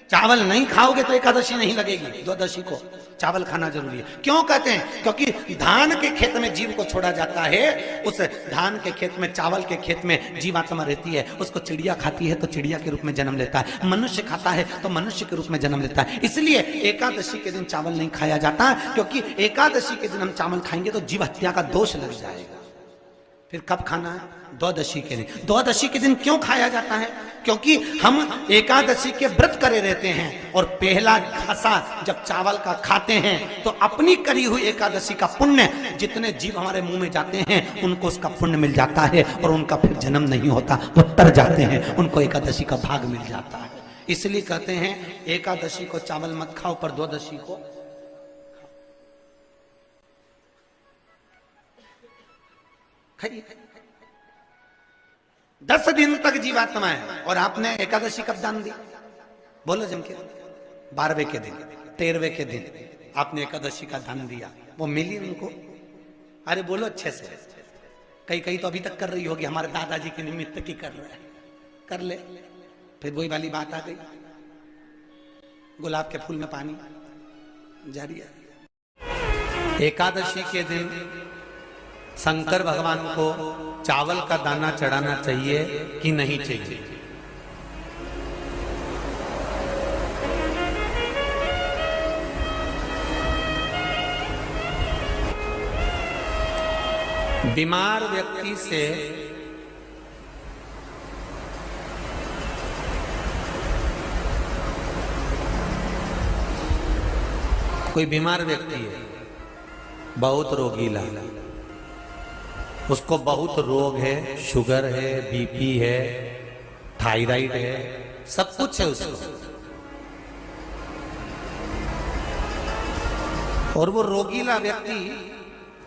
चावल नहीं खाओगे तो एकादशी नहीं लगेगी। द्वादशी को चावल खाना जरूरी है। क्यों कहते हैं? क्योंकि धान के खेत में जीव को छोड़ा जाता है, उस धान के खेत में, चावल के खेत में जीवात्मा रहती है। उसको चिड़िया खाती है तो चिड़िया के रूप में जन्म लेता है, मनुष्य खाता है तो मनुष्य के रूप में जन्म लेता है। इसलिए एकादशी के दिन चावल नहीं खाया जाता, क्योंकि एकादशी के दिन हम चावल खाएंगे तो जीव हत्या का दोष लग जाएगा। फिर कब खाना है? द्वादशी के दिन। द्वादशी के दिन क्यों खाया जाता है? क्योंकि हम एकादशी के व्रत करे रहते हैं, और पहला घासा जब चावल का खाते हैं तो अपनी करी हुई एकादशी का पुण्य, जितने जीव हमारे मुंह में जाते हैं उनको उसका पुण्य मिल जाता है, और उनका फिर जन्म नहीं होता, वो तर जाते हैं, उनको एकादशी का भाग मिल जाता है। इसलिए कहते हैं एकादशी को चावल मत खाओ, पर द्वादशी को खाइए। 10 दिन तक जीवात्मा है, और आपने एकादशी कब दान दी? बोलो जम के। 12वें के दिन, 13वें के दिन आपने एकादशी का दान दिया, वो मिली उनको? अरे बोलो अच्छे से। कई तो अभी तक कर रही होगी, हमारे दादाजी के निमित्त की कर रहे हैं, कर ले। फिर वही वाली बात आ गई, गुलाब के फूल में पानी जारी है। एकादशी के दिन शंकर भगवान को चावल का दाना चढ़ाना चाहिए कि नहीं चाहिए? बीमार व्यक्ति से कोई बीमार व्यक्ति है, बहुत रोगीला, उसको बहुत रोग है, शुगर है, बीपी है, थायराइड है, सब कुछ है उसको, और वो रोगीला व्यक्ति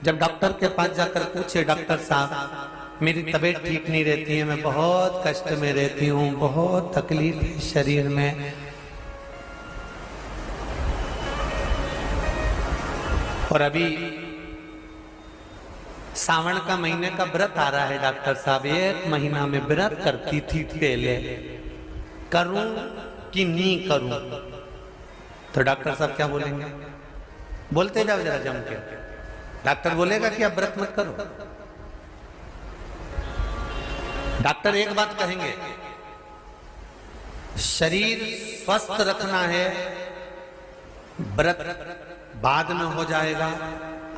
जब डॉक्टर के पास जाकर पूछे, डॉक्टर साहब मेरी तबीयत ठीक नहीं रहती है, मैं बहुत कष्ट में रहती हूँ, बहुत तकलीफ है शरीर में, और अभी सावन का महीने का व्रत आ रहा है डॉक्टर साहब, 1 महीना में व्रत करती थी पहले, करूं कि नहीं करूं? तो डॉक्टर साहब क्या बोलेंगे? बोलते जाओ जरा जम के। डॉक्टर बोलेगा कि आप व्रत मत करो। डॉक्टर एक बात कहेंगे, शरीर स्वस्थ रखना है, व्रत बाद में हो जाएगा,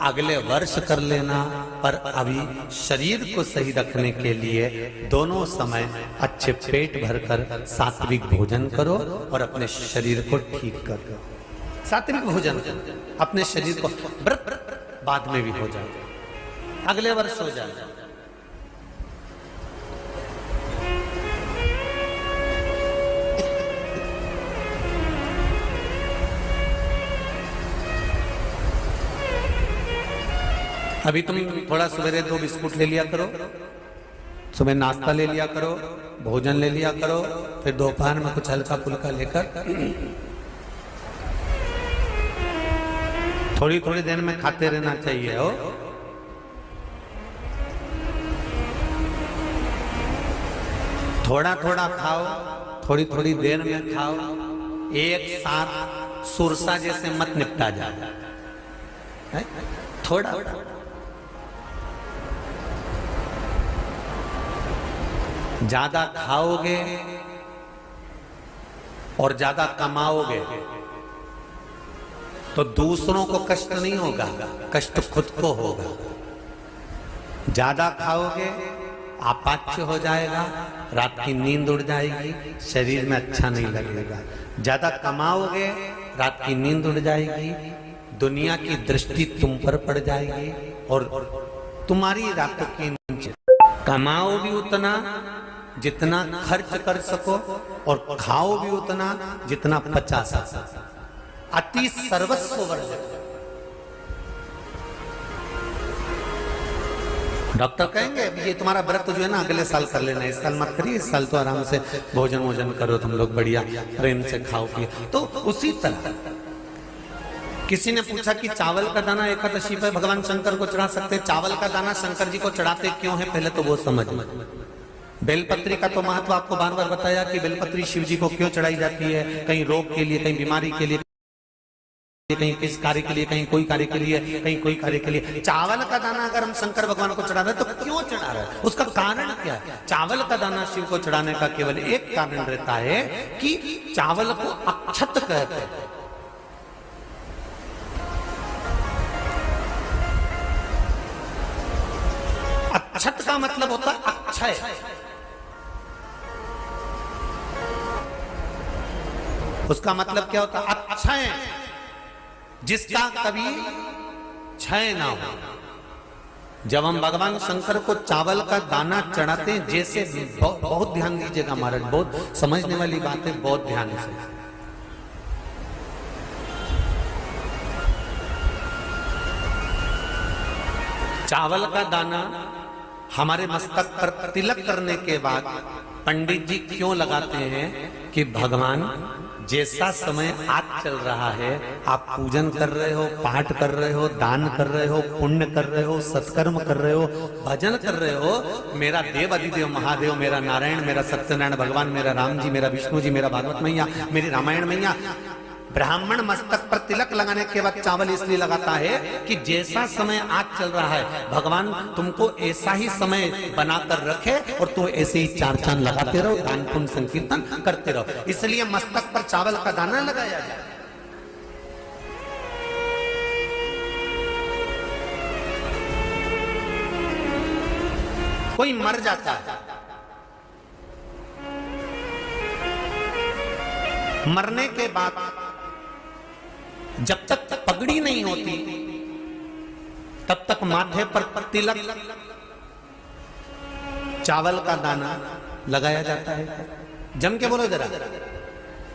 अगले वर्ष कर लेना, पर अभी शरीर को सही रखने के लिए दोनों समय अच्छे पेट भरकर सात्विक भोजन करो और अपने शरीर को ठीक करो। सात्विक भोजन, अपने शरीर को, व्रत बाद में भी हो जाए, अगले वर्ष हो जाए। अभी तुम थोड़ा सवेरे 2 बिस्कुट ले लिया करो, सुबह नाश्ता ले लिया करो, भोजन ले लिया करो, फिर दोपहर में कुछ हल्का फुल्का लेकर थोड़ी थोड़ी देर में खाते रहना चाहिए हो। थोड़ा थोड़ा खाओ, थोड़ी थोड़ी देर में खाओ, एक साथ सुरसा जैसे मत निपटा जाए, थोड़ा ज्यादा खाओगे और ज्यादा कमाओगे तो दूसरों को कष्ट नहीं होगा, कष्ट खुद को होगा। ज्यादा खाओगे अपाच्य हो जाएगा, रात की नींद उड़ जाएगी, शरीर में अच्छा नहीं लगेगा। ज्यादा कमाओगे, रात की नींद उड़ जाएगी, दुनिया की दृष्टि तुम पर पड़ जाएगी और तुम्हारी रातों की नींद। कमाओ भी उतना जितना खर्च कर सको और खाओ भी उतना जितना पचा सको। अति सर्वस्व वर्जक। डॉक्टर कहेंगे ये तुम्हारा व्रत जो है ना अगले साल कर लेना, इस साल मत करिए, इस साल तो आराम से भोजन वोजन करो तुम लोग, बढ़िया प्रेम से खाओ पिए। तो उसी तरह किसी ने पूछा कि चावल का दाना एकादशी पर भगवान शंकर को चढ़ा सकते, चावल का दाना शंकर जी को चढ़ाते क्यों है, पहले तो वो समझ। बेलपत्री का तो महत्व आपको बार बार बताया कि बेलपत्री शिव जी को क्यों चढ़ाई जाती है, कहीं रोग के लिए, कहीं बीमारी के लिए, कहीं किस कार्य के लिए, कहीं कोई कार्य के लिए, कहीं कोई कार्य के लिए। चावल का दाना अगर हम शंकर भगवान को चढ़ा रहे हैं तो क्यों चढ़ा रहे हैं, उसका कारण क्या है? चावल का दाना शिव को चढ़ाने का केवल एक कारण रहता है कि चावल को अक्षत कहते हैं। अक्षत का मतलब होता है अक्षय। उसका मतलब क्या होता है? अक्षय, जिसका कभी क्षय ना हो। जब हम भगवान शंकर को चावल का दाना चढ़ाते हैं, जैसे बहुत ध्यान दीजिएगा महाराज, बहुत समझने वाली बात है, बहुत ध्यान से। चावल का दाना हमारे मस्तक पर तिलक करने के बाद पंडित जी क्यों लगाते हैं कि भगवान जैसा समय आज चल रहा है, आप पूजन कर रहे हो, पाठ कर रहे हो, दान कर रहे हो, पुण्य कर रहे हो, सत्कर्म कर रहे हो, भजन कर रहे हो, मेरा देव अधिदेव महादेव, मेरा नारायण, मेरा सत्यनारायण भगवान, मेरा राम जी, मेरा विष्णु जी, मेरा भागवत मैया, मेरी रामायण मैया। ब्राह्मण मस्तक पर तिलक लगाने के बाद चावल इसलिए लगाता है कि जैसा समय आज चल रहा है, भगवान तुमको ऐसा ही समय बनाकर रखे और तुम ऐसे ही चार चांद लगाते रहो, दान पुण्य संकीर्तन करते रहो। इसलिए मस्तक पर चावल का दाना लगाया जाए। कोई मर जाता है, मरने के बाद जब तक पगड़ी नहीं होती तब तक माथे पर तिलक, चावल का दाना लगाया जाता है। जम के बोलो जरा,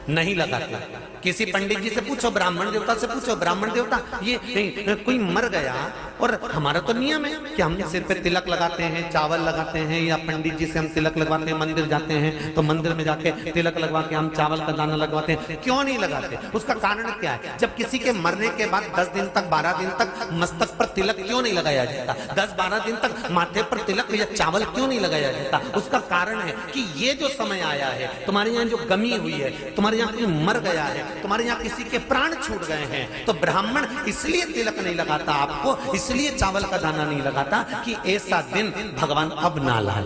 नहीं लगाते। किसी पंडित जी से पूछो, ब्राह्मण देवता से पूछो, ब्राह्मण देवता ये कोई मर गया और हमारा तो नियम है कि हम सिर पे तिलक लगाते हैं, चावल लगाते हैं, या पंडित जी से हम तिलक लगवाते हैं, मंदिर जाते हैं तो मंदिर में जाके तिलक लगवा के हम चावल का दाना लगवाते हैं। क्यों नहीं लगाते? उसका कारण क्या है? जब किसी के मरने के बाद 10 दिन तक 12 दिन तक मस्तक पर तिलक क्यों नहीं लगाया जाता? 10-12 दिन तक माथे पर तिलक या चावल क्यों नहीं लगाया जाता? उसका कारण है कि ये जो समय आया है, तुम्हारे यहाँ जो गमी हुई है, तुम्हारे यहाँ कोई मर गया है, तुम्हारे यहाँ किसी के प्राण छूट गए हैं, तो ब्राह्मण इसलिए तिलक नहीं लगाता आपको, इसलिए चावल का दाना नहीं लगाता कि ऐसा दिन भगवान अब ना लाए,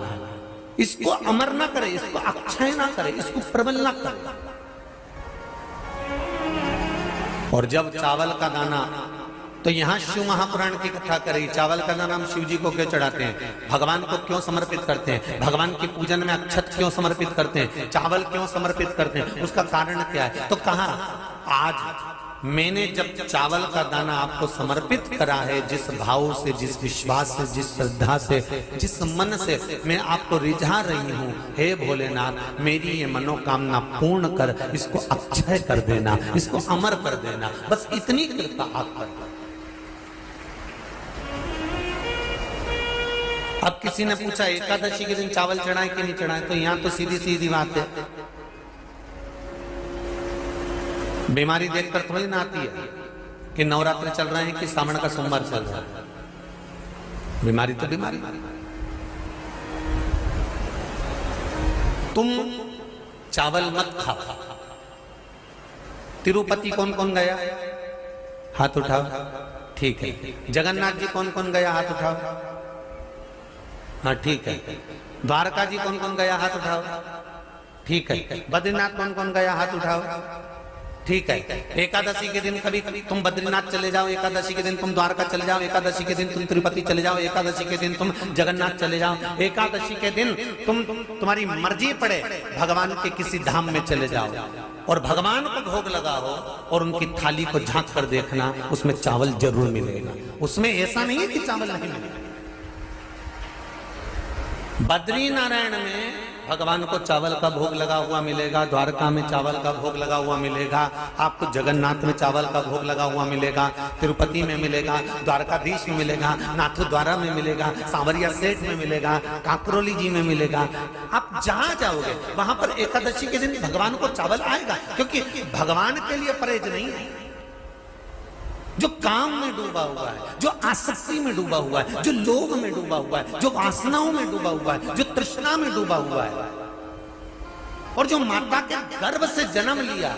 इसको अमर ना करे, इसको अक्षय ना करे, इसको प्रबल ना करे। और जब चावल का दाना, तो यहां शिव महापुराण की कथा करी, चावल का दाना हम शिव जी को क्यों चढ़ाते हैं, भगवान को क्यों समर्पित करते हैं, भगवान की पूजन में अक्षत क्यों समर्पित करते हैं, चावल क्यों समर्पित करते हैं, उसका कारण क्या है? तो कहा आज मैंने जब चावल का दाना आपको समर्पित करा है, जिस भाव से, जिस विश्वास से, जिस श्रद्धा से, जिस मन से मैं आपको रिझा रही हूं, हे भोलेनाथ मेरी ये मनोकामना पूर्ण कर, इसको अक्षय कर देना, इसको अमर कर देना, बस इतनी कृपा आप कर। अब किसी ने पूछा एकादशी के दिन चावल चढ़ाए कि नहीं चढ़ाए, तो यहां तो सीधी सीधी बात है, बीमारी देखकर थोड़ी ना आती है कि नवरात्र चल रहे हैं कि सावन का सोमवार चल रहा है, बीमारी तो बीमारी। तुम चावल मत खाओ। तिरुपति कौन कौन गया? हाथ उठाओ। ठीक है। जगन्नाथ जी कौन कौन गया? हाथ उठाओ। हाँ ठीक है। द्वारका जी कौन कौन गया? हाथ उठाओ। ठीक है। बद्रीनाथ कौन कौन गया? हाथ उठाओ। ठीक है। एकादशी के दिन कभी तुम बद्रीनाथ चले जाओ, एकादशी के दिन तुम द्वारका चले जाओ, एकादशी के दिन तुम तिरुपति चले जाओ, एकादशी के दिन तुम जगन्नाथ चले जाओ, एकादशी के दिन तुम्हारी मर्जी पड़े भगवान के किसी धाम में चले जाओ और भगवान को भोग लगाओ और उनकी थाली को झांक कर देखना, उसमें चावल जरूर मिलेगा। उसमें ऐसा नहीं है कि चावल नहीं मिलेगा। बद्री नारायण में भगवान को चावल का भोग लगा हुआ मिलेगा, द्वारका में चावल का भोग लगा हुआ मिलेगा, आपको जगन्नाथ में चावल का भोग लगा हुआ मिलेगा, तिरुपति में मिलेगा, द्वारकाधीश में मिलेगा, नाथद्वारा में मिलेगा, सांवरिया सेठ में मिलेगा, काकरोली जी में मिलेगा। आप जहां जाओगे वहां पर एकादशी के दिन भगवान को चावल आएगा, क्योंकि भगवान के लिए परहेज नहीं है। जो काम में डूबा हुआ है, जो आसक्ति में डूबा हुआ है, जो लोभ में डूबा हुआ है, जो वासनाओं में डूबा हुआ है, जो तृष्णा में डूबा हुआ है, और जो माता के गर्भ से जन्म लिया,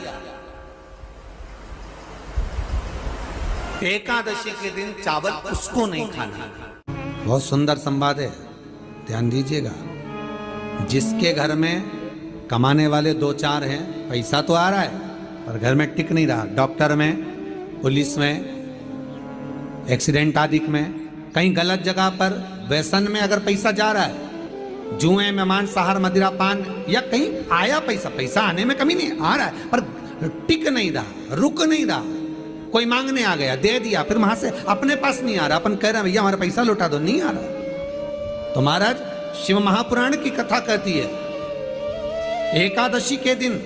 एकादशी के दिन चावल उसको नहीं खाना। बहुत सुंदर संवाद है, ध्यान दीजिएगा। जिसके घर में कमाने वाले 2-4 हैं, पैसा तो आ रहा है पर घर में टिक नहीं रहा, डॉक्टर में, पुलिस में, एक्सीडेंट आदि में, कहीं गलत जगह पर व्यसन में अगर पैसा जा रहा है, जुए में, मांसाहार, मदिरा पान, या कहीं आया पैसा आने में कमी नहीं, आ रहा है पर टिक नहीं रहा, रुक नहीं रहा, कोई मांगने आ गया, दे दिया, फिर वहां से अपने पास नहीं आ रहा, अपन कह रहे हैं भैया हमारा पैसा लौटा दो, नहीं आ रहा। तो महाराज शिव महापुराण की कथा कहती है, एकादशी के दिन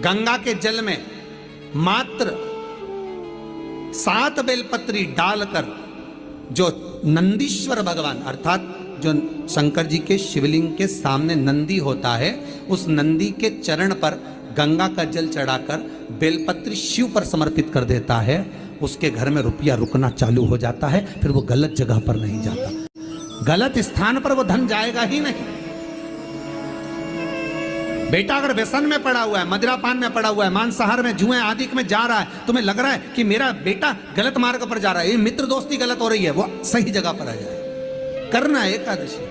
गंगा के जल में मात्र 7 बेलपत्री डालकर, जो नंदीश्वर भगवान अर्थात जो शंकर जी के शिवलिंग के सामने नंदी होता है, उस नंदी के चरण पर गंगा का जल चढ़ाकर बेलपत्री शिव पर समर्पित कर देता है, उसके घर में रुपया रुकना चालू हो जाता है, फिर वो गलत जगह पर नहीं जाता, गलत स्थान पर वो धन जाएगा ही नहीं। बेटा अगर व्यसन में पड़ा हुआ है, मदिरा पान में पड़ा हुआ है, मांसाहार में, जुए आदि में जा रहा है, तुम्हें लग रहा है कि मेरा बेटा गलत मार्ग पर जा रहा है, ये मित्र दोस्ती गलत हो रही है, वो सही जगह पर आ जाए। करना है एकादशी।